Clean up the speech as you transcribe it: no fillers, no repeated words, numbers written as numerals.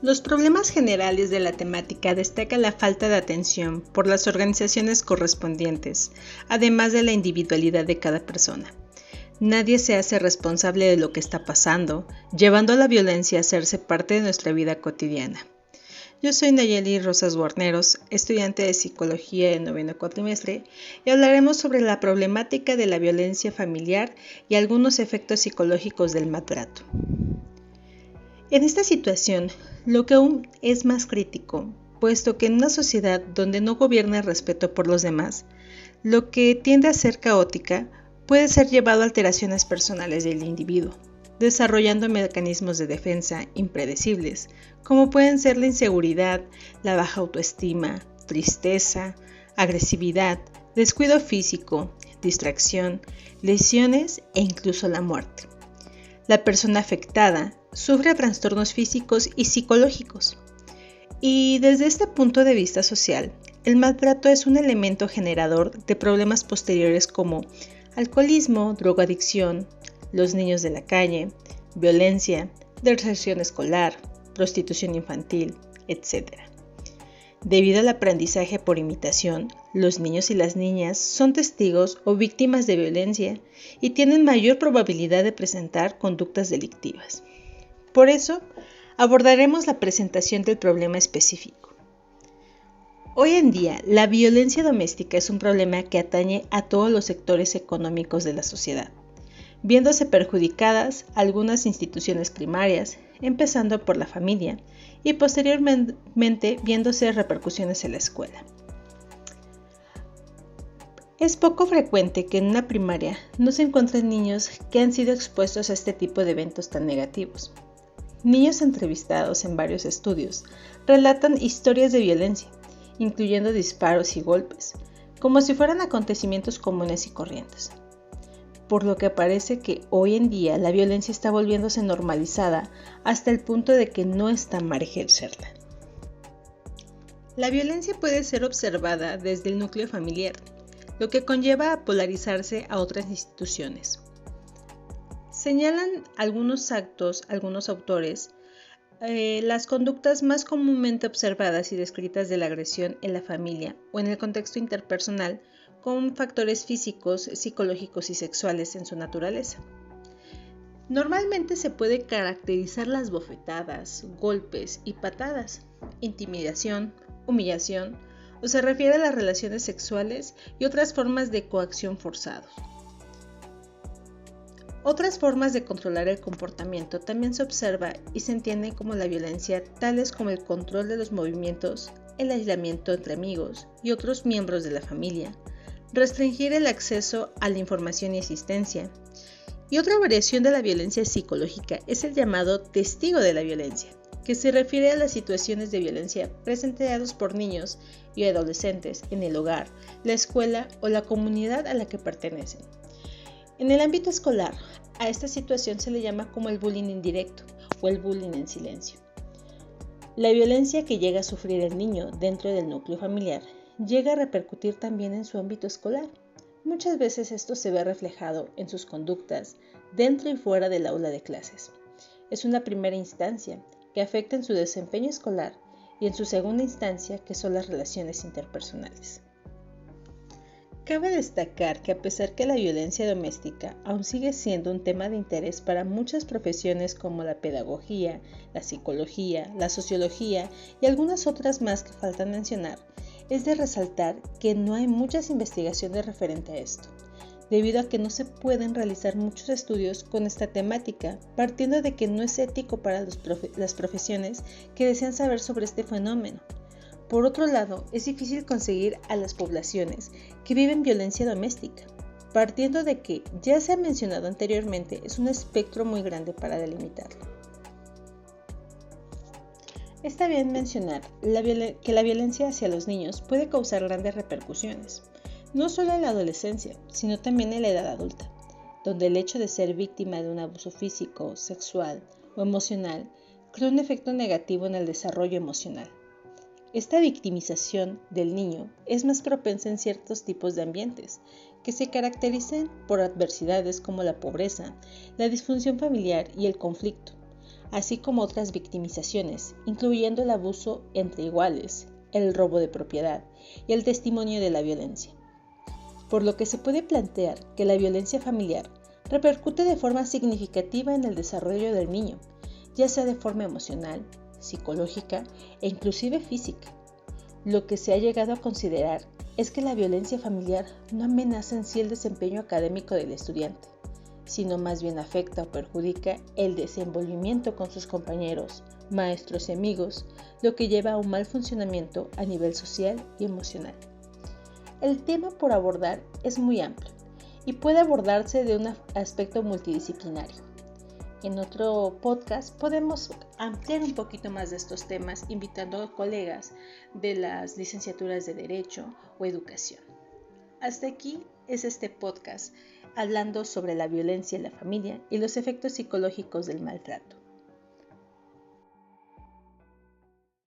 Los problemas generales de la temática destacan la falta de atención por las organizaciones correspondientes, además de la individualidad de cada persona. Nadie se hace responsable de lo que está pasando, llevando a la violencia a hacerse parte de nuestra vida cotidiana. Yo soy Nayeli Rosas Guarneros, estudiante de Psicología de noveno cuatrimestre, y hablaremos sobre la problemática de la violencia familiar y algunos efectos psicológicos del maltrato. En esta situación, lo que aún es más crítico, puesto que en una sociedad donde no gobierna el respeto por los demás, lo que tiende a ser caótica puede ser llevado a alteraciones personales del individuo, desarrollando mecanismos de defensa impredecibles, como pueden ser la inseguridad, la baja autoestima, tristeza, agresividad, descuido físico, distracción, lesiones e incluso la muerte. La persona afectada sufre trastornos físicos y psicológicos. Y desde este punto de vista social, el maltrato es un elemento generador de problemas posteriores como alcoholismo, drogadicción, los niños de la calle, violencia, deserción escolar, prostitución infantil, etc. Debido al aprendizaje por imitación, los niños y las niñas son testigos o víctimas de violencia y tienen mayor probabilidad de presentar conductas delictivas. Por eso, abordaremos la presentación del problema específico. Hoy en día, la violencia doméstica es un problema que atañe a todos los sectores económicos de la sociedad, viéndose perjudicadas algunas instituciones primarias, empezando por la familia, y posteriormente viéndose repercusiones en la escuela. Es poco frecuente que en una primaria no se encuentren niños que han sido expuestos a este tipo de eventos tan negativos. Niños entrevistados en varios estudios relatan historias de violencia, incluyendo disparos y golpes, como si fueran acontecimientos comunes y corrientes. Por lo que parece que hoy en día la violencia está volviéndose normalizada hasta el punto de que no está mal ejercerla. La violencia puede ser observada desde el núcleo familiar, lo que conlleva a polarizarse a otras instituciones. Señalan algunos autores, las conductas más comúnmente observadas y descritas de la agresión en la familia o en el contexto interpersonal con factores físicos, psicológicos y sexuales en su naturaleza. Normalmente se puede caracterizar las bofetadas, golpes y patadas, intimidación, humillación, o se refiere a las relaciones sexuales y otras formas de coacción forzados. Otras formas de controlar el comportamiento también se observa y se entiende como la violencia, tales como el control de los movimientos, el aislamiento entre amigos y otros miembros de la familia, restringir el acceso a la información y asistencia. Y otra variación de la violencia psicológica es el llamado testigo de la violencia, que se refiere a las situaciones de violencia presentadas por niños y adolescentes en el hogar, la escuela o la comunidad a la que pertenecen. En el ámbito escolar, a esta situación se le llama como el bullying indirecto o el bullying en silencio. La violencia que llega a sufrir el niño dentro del núcleo familiar llega a repercutir también en su ámbito escolar. Muchas veces esto se ve reflejado en sus conductas dentro y fuera del aula de clases. Es una primera instancia que afecta en su desempeño escolar y en su segunda instancia que son las relaciones interpersonales. Cabe destacar que a pesar que la violencia doméstica aún sigue siendo un tema de interés para muchas profesiones como la pedagogía, la psicología, la sociología y algunas otras más que faltan mencionar, es de resaltar que no hay muchas investigaciones referentes a esto, debido a que no se pueden realizar muchos estudios con esta temática, partiendo de que no es ético para las profesiones que desean saber sobre este fenómeno. Por otro lado, es difícil conseguir a las poblaciones que viven violencia doméstica, partiendo de que, ya se ha mencionado anteriormente, es un espectro muy grande para delimitarlo. Está bien mencionar que la violencia hacia los niños puede causar grandes repercusiones, no solo en la adolescencia, sino también en la edad adulta, donde el hecho de ser víctima de un abuso físico, sexual o emocional crea un efecto negativo en el desarrollo emocional. Esta victimización del niño es más propensa en ciertos tipos de ambientes, que se caracterizan por adversidades como la pobreza, la disfunción familiar y el conflicto, así como otras victimizaciones, incluyendo el abuso entre iguales, el robo de propiedad y el testimonio de la violencia. Por lo que se puede plantear que la violencia familiar repercute de forma significativa en el desarrollo del niño, ya sea de forma emocional, psicológica e inclusive física. Lo que se ha llegado a considerar es que la violencia familiar no amenaza en sí el desempeño académico del estudiante, sino más bien afecta o perjudica el desenvolvimiento con sus compañeros, maestros y amigos, lo que lleva a un mal funcionamiento a nivel social y emocional. El tema por abordar es muy amplio y puede abordarse de un aspecto multidisciplinario. En otro podcast podemos ampliar un poquito más de estos temas invitando a colegas de las licenciaturas de Derecho o Educación. Hasta aquí es este podcast hablando sobre la violencia en la familia y los efectos psicológicos del maltrato.